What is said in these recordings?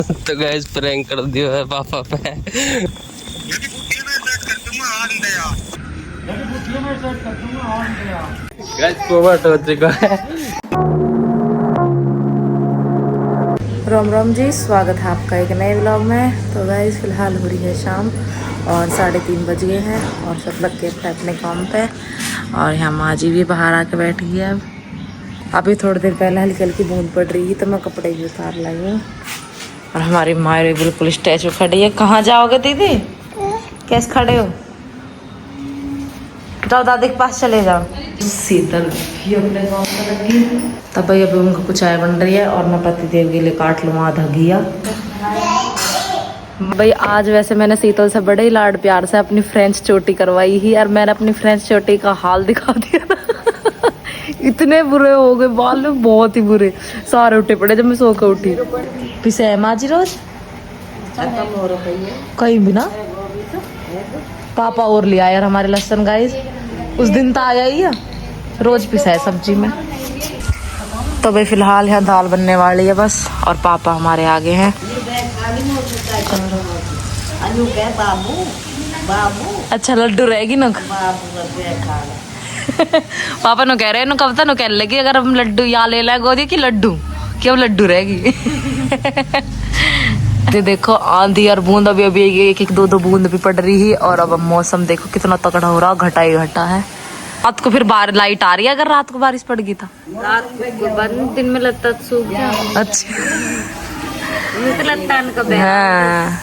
तो guys prank कर दियो है पापा पे। गाइस कोवट हो चुका है। राम राम जी, स्वागत है आपका एक नए व्लॉग में। तो गाइस फिलहाल हो रही है शाम और 3:30 बज गए हैं और सब लग गए अपने काम पे। और यहाँ माँ जी भी बाहर आके बैठी है। अब अभी थोड़ी देर पहले हल्की हल्की बूंद पड़ रही है तो मैं कपड़े भी उतार लाई हूँ। और हमारी माँ बिल्कुल स्टैचू खड़ी है। कहाँ जाओगे दीदी? कैसे खड़े हो? जाओ दादी के पास चले जाओ। शीतल भी अपने काम में लगी। तब भाई अभी उनको कुछ चाय बन रही है और मैं पति देव के लिए काट लूँ आधा घिया। भाई आज वैसे मैंने शीतल से बड़े ही लाड प्यार से अपनी फ्रेंच चोटी करवाई ही और मैंने अपनी फ्रेंच चोटी का हाल दिखा दिया ना। इतने बुरे हो गए बाल, बहुत ही बुरे सारे उठे पड़े जब मैं सो के उठी। पिसे है माँ जी रोज कहीं भी ना। पापा और ले आया यार हमारे लहसुन गाइस, उस दिन तो आया ही है, रोज पिसा है सब्जी में। तो भाई फिलहाल यहाँ दाल बनने वाली है बस और पापा हमारे आगे हैं। अच्छा लड्डू रहेगी ना। पापा नो कह रहे हैं कविता नो कह लगी अगर हम लड्डू यहाँ ले लाए गोदी की लड्डू कि अब लड्डू रहेगी। देखो आंधी और बूंद अभी अभी एक दो बूंद भी पड़ रही है। और अब मौसम देखो कितना तगड़ा हो रहा, घटा ही घटा है। रात को फिर बाहर लाइट आ रही है, अगर रात को बारिश पड़ गई था रात को दिन में लगता सूख गया। अच्छा हाँ।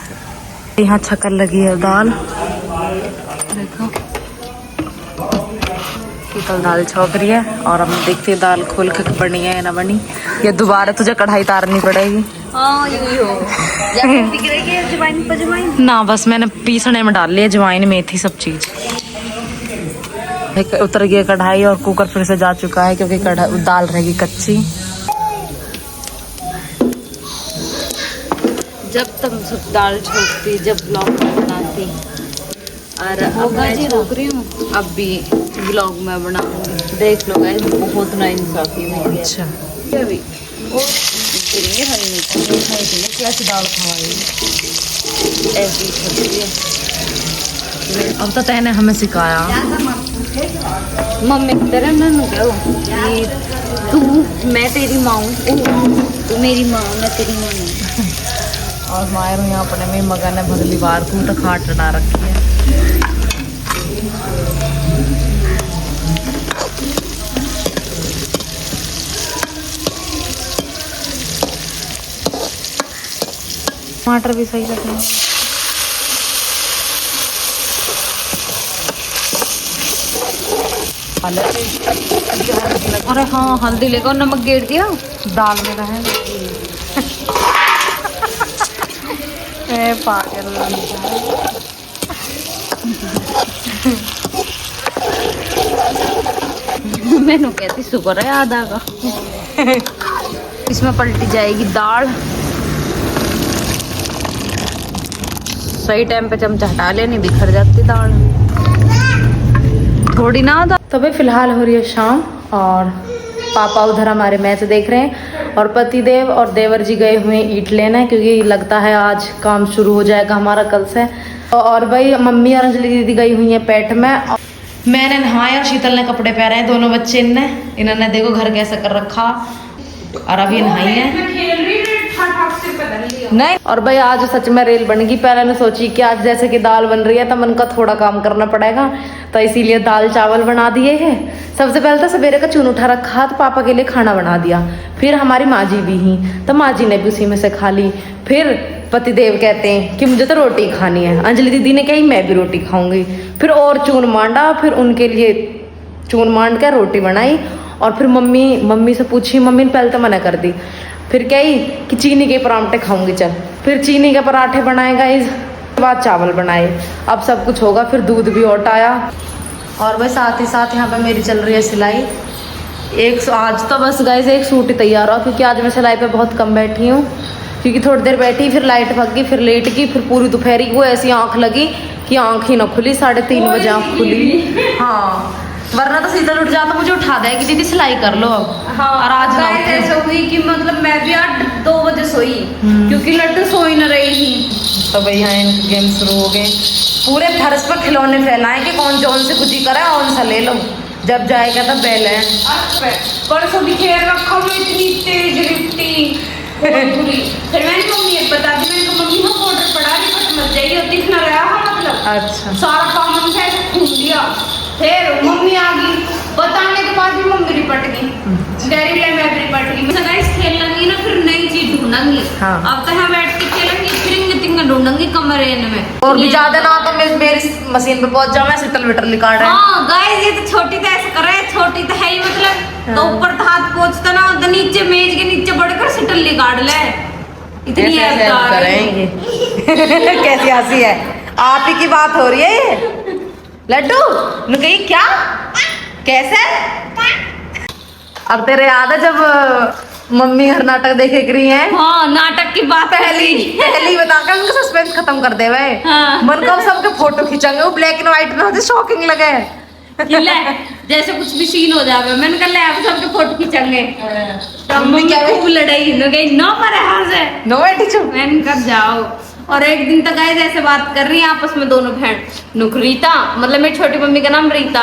यहाँ छकल लगी है दाल देखो, शीतल दाल छौंक रही है। और हम देखते हैं दाल खोल के बनी है ना बनी, या दोबारा तुझे कढ़ाई तारनी पड़ेगी। हाँ यही हो ना, बस मैंने पीसने में डाल लिया अजवाइन मेथी सब चीज। उतर गई कढ़ाई और कुकर फिर से जा चुका है क्योंकि दाल रहेगी कच्ची। जब तक सब दाल छोड़ती जब ब्लॉग बनाती और अब मैं छोक रही हूँ, अब भी ब्लॉग में बनाऊंगी। देख लो गाइस बहुत ना इंसाफी में। अच्छा अभी कैसी दाल खवाई ऐसी है। अब तो तैने हमें सिखाया मम्मी की तरह ना कहो कि तू मैं तेरी माँ हूँ, तू मेरी माँ मैं तेरी माँ हूँ। और मायर यहाँ अपने में मगन है भगली बार को तो खाट डा रखी है। टमाटर भी सही लगे। अरे हाँ हल्दी लेकर नमक गिर दिया दाल में रहे। पागल मैंने कहती शुक्र है आधा का। इसमें पलटी जाएगी दाल। सही टाइम पे चमचा हटा ले, नहीं बिखर जाती दाल थोड़ी ना। तो भाई फिलहाल हो रही है शाम और पापा उधर हमारे मैच देख रहे हैं और पतिदेव और देवर जी गए हुए ईंट लेना क्योंकि लगता है आज काम शुरू हो जाएगा हमारा कल से। और भाई मम्मी और अंजलि दीदी गई हुई है पेट में। मैंने नहाया और शीतल ने कपड़े पहने हैं, दोनों बच्चे इन्होंने देखो घर कैसा कर रखा और अभी नहाई है नहीं। और भाई आज सच में रेल बन गई। पहले ने सोची कि आज जैसे कि दाल बन रही है तो मन का थोड़ा काम करना पड़ेगा तो इसीलिए दाल चावल बना दिए हैं। सबसे पहले तो सवेरे का चून उठा रखा तो पापा के लिए खाना बना दिया। फिर हमारी माँ जी भी ही तो माँ जी ने भी उसी में से खा ली। फिर पतिदेव कहते हैं कि मुझे तो रोटी खानी है। अंजलि दीदी ने कही मैं भी रोटी खाऊंगी। फिर और चून मांडा, फिर उनके लिए चून मांड कर रोटी बनाई। और फिर मम्मी से पूछी, मम्मी ने पहले तो मना कर दी। फिर कही कि चीनी के पराठे खाऊंगी चल। फिर चीनी के पराठे बनाएगा, इसके बाद चावल बनाए। अब सब कुछ होगा। फिर दूध भी आया। और वह साथ ही साथ यहाँ पे मेरी चल रही है सिलाई। आज तो बस गाइस एक सूट ही तैयार हो क्योंकि आज मैं सिलाई पे बहुत कम बैठी हूँ क्योंकि थोड़ी देर बैठी फिर लाइट भग गई, फिर लेट गई, फिर पूरी दोपहरी को ऐसी आँख लगी कि आँख ही ना खुली। 3:30 बजे आँख खुली। हाँ वरना तो शीतल उठ जाता मुझे उठा देगी दीदी सिलाई कर लो अब। हाँ, और आज ना उठी। ऐसा हुई कि मतलब मैं भी 8-2 बजे सोई क्योंकि लड्डू सोई न रही थी। तो भैया इनके गेम शुरू हो गए। पूरे फर्श पर खिलौने फैलाए कि कौन जौन से कुछ ही करे कौन सा ले लो, जब जाएगा तब बैल है। परसों भी खेल रखा मैं इतनी तेज लिपटी फिर मैंने मम्मी एक बता दी, मैंने कहा मम्मी हम ऑर्डर पड़ा रही बट मत जाइए दिख ना रहा है मतलब अच्छा सारा काम हम से घूम लिया। फिर मम्मी आ गई, बताने के बाद भी मम्मी रिपट गई, डैडी ले मैं भी रिपट गई। मैं गाइस खेल लगी ना फिर नई चीज ढूंढूंगी। हाँ। अब तो यहाँ बैठ के खेलेंगे फिरेंगे तिंगा ढूंढूंगी कमरे में। और भी ज्यादा ना तो मैं मेरी मशीन पे पहुंच जाऊं, मैं शीतल विटर निकाल रहा है। हाँ गाइस ये तो छोटी तो ऐसे कर रहे हैं, छोटी तो है ही मतलब तो ऊपर तो हाथ पहुंचता ना तो नीचे मेज के नीचे बढ़कर सिटल्ली काट ले इतनी ऐसे यादगार है। करेंगे। कैसी हंसी है, आप ही की बात हो रही है ये। लड्डू नु कही क्या कैसे? अब तेरे याद है जब मम्मी घर नाटक देखे रही है? हाँ नाटक की बात पहली बताकर उनका सस्पेंस खत्म कर दे भाई। हाँ। मन को सबके फोटो खींचेंगे, वो ब्लैक एंड व्हाइट में होते शॉकिंग लगे। ले जैसे कुछ भी सीन हो जावे मैंने कहा ले अब सबके फोटो खींचेंगे। तो मम्मी क्या खूब लड़ाई न गई न मरे हाथ से नो बेटी चुप। मैंने कर जाओ। और एक दिन तक गाइस ऐसे बात कर रही है आपस में दोनों बहन। नुकरीता मतलब मेरी छोटी मम्मी का नाम रीता,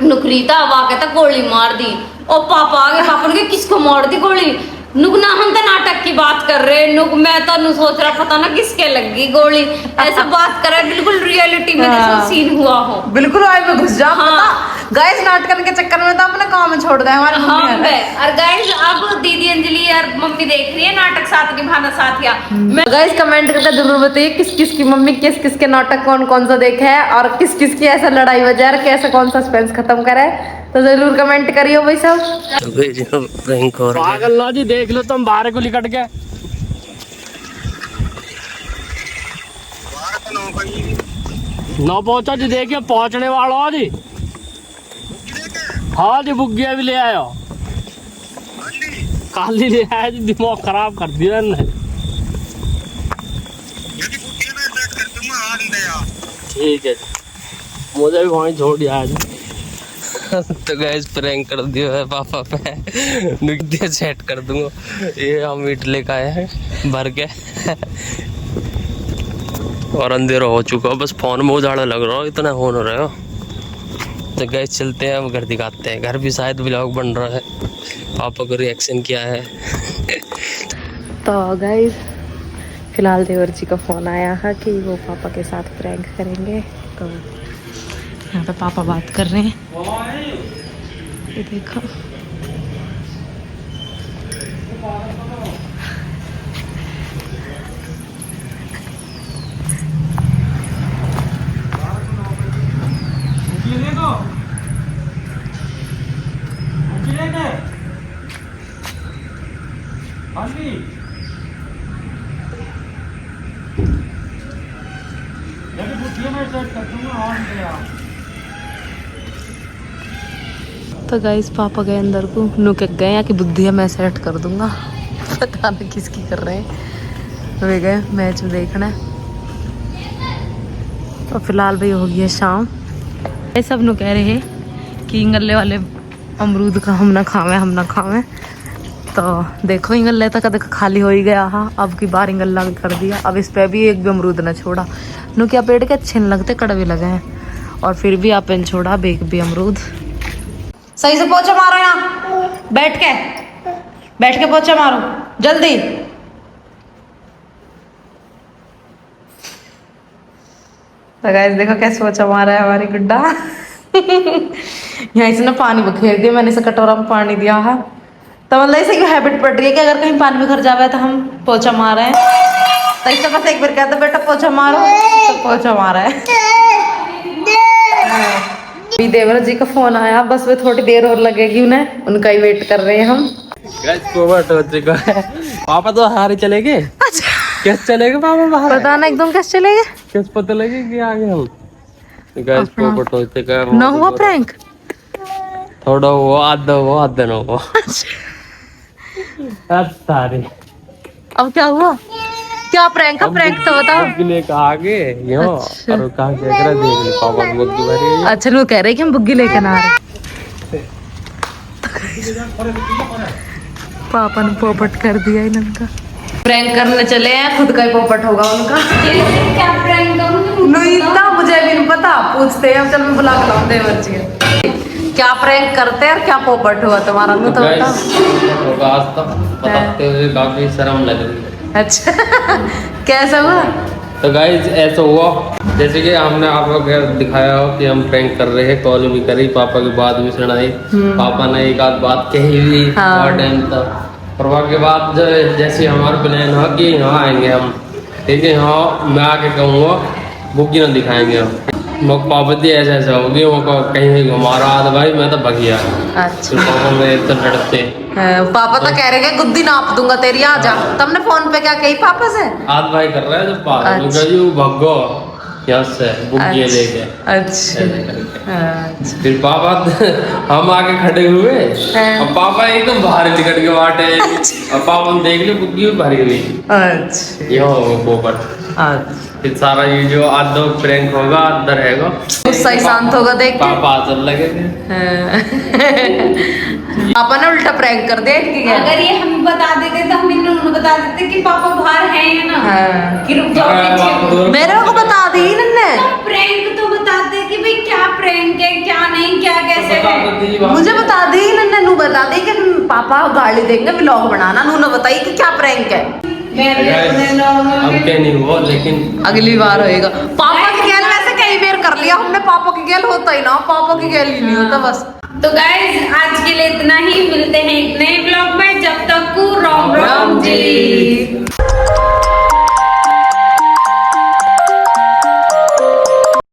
नुकरीता वहां कहता गोली मार दी। और पापा आ गए, पापा ने कहा किसको मार दी गोली? नुक ना हम तो नाटक की बात कर रहे नुक मैं तो नु सोच रहा पता ना किसके लगी गोली, ऐसे बात कर रहे बिल्कुल रियलिटी में जैसा सीन हुआ हो। बिल्कुल आई में घुस जाओ। हाँ। गाइस नाटक के चक्कर में तो अपने काम छोड़ दे हमारे हाँ मम्मी है। और गाइस अब दीदी अंजलि और मम्मी देख रही है नाटक साथ निभाना साथिया। मैं गाइस कमेंट करके जरूर बताइए किस किस की मम्मी किस किस के नाटक कौन कौन सा देखा है और किस किस की ऐसा लड़ाई वजह है कैसे कौन सा सस्पेंस खत्म करे, तो जरूर कमेंट करियो भाई सब। तो भाई जी प्रैंक हो रहा है। पागल ना जी देख लो तुम बाहर को लिकट के नौ पहुंचा जी, देखिए पहुंचने वाला हो जी। हाँ जी बुग्गिया भी ले आयो, काली ले आया जी, दिमाग खराब कर दिया इन्होंने। ठीक है जी मुझे भी वहीं छोड़ दिया जी। तो गैस प्रैंक कर दिया है पापा पे, नुकते सेट कर दूंगा। ये हम मीट लेकर आए हैं भर के और अंधेरा हो चुका, बस फोन में उजाला लग रहा हो इतना हो रहा हो। तो गैस चलते हैं, अब घर दिखाते हैं। घर भी शायद ब्लॉग बन रहा है, पापा को रिएक्शन किया है। तो गाइस फिलहाल देवर जी का फोन आया है कि वो पापा के साथ प्रैंक करेंगे, तो यहाँ पे पापा बात कर रहे हैं। ये देखो तो गाइस पापा गए अंदर को, नुक गए यहाँ की बुद्धि है मैं सेट कर दूंगा। पता नहीं किसकी कर रहे हैं, वे गए मैच देखना है। तो फिलहाल भाई हो गई है शाम। ये सब नु कह रहे हैं कि इंगले वाले अमरूद का हम ना खावे। तो देखो इंगल तक देख खाली हो ही गया। हाँ अब की बार इंगल्ला भी कर दिया, अब इस पे भी एक भी अमरूद न छोड़ा। नु क्या पेड़ के अच्छे नहीं लगते, कड़वे लगे हैं, और फिर भी आप इन छोड़ा बेक भी अमरूद। सही से पोछा मारो, यहाँ बैठ के पोछा मारो जल्दी। तो गाइस देखो कैसे पोछा मारा है हमारी गुड्डा। यहाँ से ना पानी बखेर दिया मैंने, इसे कटोरा में पानी दिया है। तो मतलब ऐसे की हैबिट पड़ रही है कि अगर कहीं पानी में घर जावे तो हम पोछा मार रहे हैं। तो इससे बस एक बार कहते बेटा पोछा मारो, तो पोछा मारा है। अभी देवर जी का फोन आया, बस वे थोड़ी देर और लगेगी उन्हें, उनका ही वेट कर रहे हैं हम। गैस कोवर्ट हो चुका है। पापा तो बाहर ही चले गए। कैसे चले गए पापा बाहर? पता ना एकदम कैसे चले गए, कैसे पता लगे कि आ गए हम। गैस कोवर्ट हो चुका है। ना हुआ प्रैंक, थोड़ा वो आधा ना हुआ। सारे अब क्या हुआ? क्या प्रैंक का प्रैंक तो बताओ। बुग्गी लेके आगे यो अच्छा। और कहां से एकरा देख ले पापा की बुग्गी भरी है। अच्छा वो कह रहे कि हम बुग्गी लेके ना आ रहे। पापा ने पोपट कर दिया इनका। प्रैंक करने चले हैं, खुद का ही पोपट होगा उनका। क्या प्रैंक करूं? नहीं इतना मुझे भी नहीं पता, पूछते हैं। अब चल मैं बुला के लाऊं देवर जी। क्या प्रैंक करते हैं और क्या पोपट हुआ तुम्हारा? तो बताओ। होगा आज तक बताते हुए काफी शर्म लग रही है। अच्छा कैसा हुआ? तो गाइस ऐसा हुआ जैसे कि हमने आपको दिखाया हो कि हम प्रैंक कर रहे हैं, कॉल भी करी, पापा की बात भी सुनाई, पापा ने एक आध बात कही हुई बहुत टाइम तक। और वहाँ के बाद जो जैसे हमारा प्लान हो कि यहाँ आएंगे हम, ठीक है, हाँ मैं आके कहूँगा बुग्गी ना दिखाएंगे हम। मुझ पापा जी ऐसा ऐसा होगी, वो कहीं भी घुमा रहा था भाई, मैं तो भगिया। अच्छा तो पापा मेरे तो लड़ते। पापा तो कह रहे हैं गुद्दी नाप दूंगा तेरी, आ जा। तुमने फोन पे क्या कही पापा से? हाथ भाई कर रहा है जब पापा अच्छा। भगो यहाँ से बुग्गी लेके। अच्छा अच्छा। फिर पापा हम आके खड़े हुए और पापा एकदम बाहर निकल के बाटे और पापा ने देख ली बुग्गी भी भरी हुई। अच्छा ये हो पोपट। फिर सारा ये जो आज दो प्रैंक होगा अंदर रहेगा, गुस्सा ही शांत होगा देख के। पापा आचल लगे थे। पापा ने उल्टा प्रैंक कर दिया इनकी। अगर ये हम बता देते तो हम इन लोगों ने बता देते कि पापा बाहर हैं या ना। हाँ। कि रुक जाओ पीछे। मेरे को बता दी इन्होंने। प्रैंक तो बताते कि भाई क्या प्रैंक है क्या नहीं, क्या कैसे है। मुझे बता दी इन्होंने, नू बता दी कि पापा गाड़ी देंगे व्लॉग बनाना, नू ने बताई कि क्या प्रैंक है। अब क्या नहीं हुआ लेकिन अगली बार होएगा। पापा की गैल वैसे कई बार कर लिया हमने, पापा की गैल होता ही ना, पापा की गैल ही नहीं होता बस। तो गाइज आज के लिए इतना ही, मिलते हैं एक नए ब्लॉग में, जब तक को राम राम जी।